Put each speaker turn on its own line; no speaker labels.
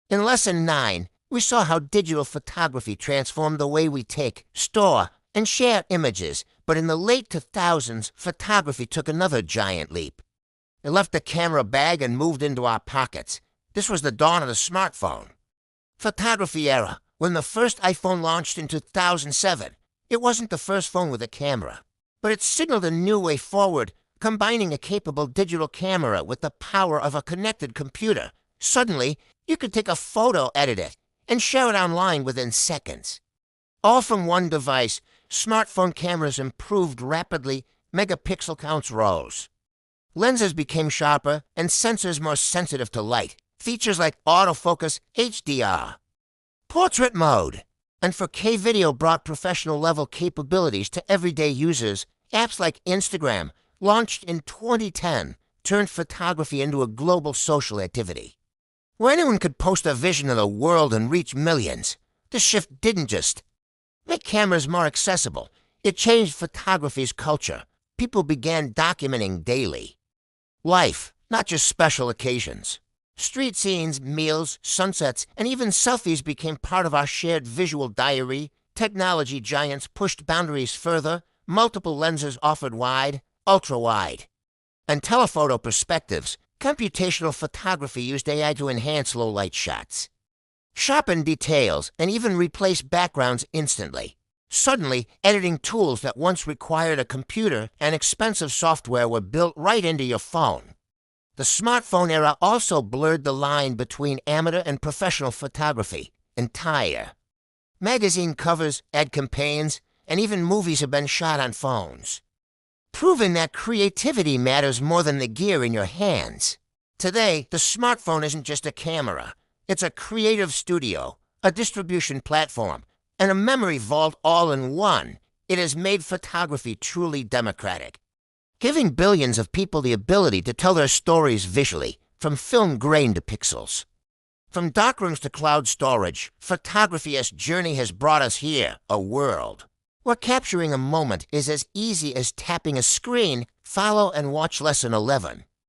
In Lesson 9, we saw how digital photography transformed the way we take, store, and share images, but in the late 2000s, photography took another giant leap. It left the camera bag and moved into our pockets. This was the dawn of the smartphone. Photography era, when the first iPhone launched in 2007. It wasn't the first phone with a camera, but it signaled a new way forward, combining a capable digital camera with the power of a connected computer. Suddenly, you could take a photo, edit it, and share it online within seconds. All from one device, smartphone cameras improved rapidly, megapixel counts rose. Lenses became sharper and sensors more sensitive to light. Features like autofocus, HDR, portrait mode, and 4K video brought professional-level capabilities to everyday users. Apps like Instagram, launched in 2010, turned photography into a global social activity, where anyone could post a vision of the world and reach millions. This shift didn't just make cameras more accessible. It changed photography's culture. People began documenting daily life, not just special occasions. Street scenes, meals, sunsets, and even selfies became part of our shared visual diary. Technology giants pushed boundaries further. Multiple lenses offered wide, ultra-wide, and telephoto perspectives. Computational photography used AI to enhance low-light shots, sharpen details, and even replace backgrounds instantly. Suddenly, editing tools that once required a computer and expensive software were built right into your phone. The smartphone era also blurred the line between amateur and professional photography entire. Magazine covers, ad campaigns, and even movies have been shot on phones, proving that creativity matters more than the gear in your hands. Today, the smartphone isn't just a camera. It's a creative studio, a distribution platform, and a memory vault all in one. It has made photography truly democratic, giving billions of people the ability to tell their stories visually, from film grain to pixels. From darkrooms to cloud storage, photography's journey has brought us here, a world where capturing a moment is as easy as tapping a screen. Follow and watch Lesson 11.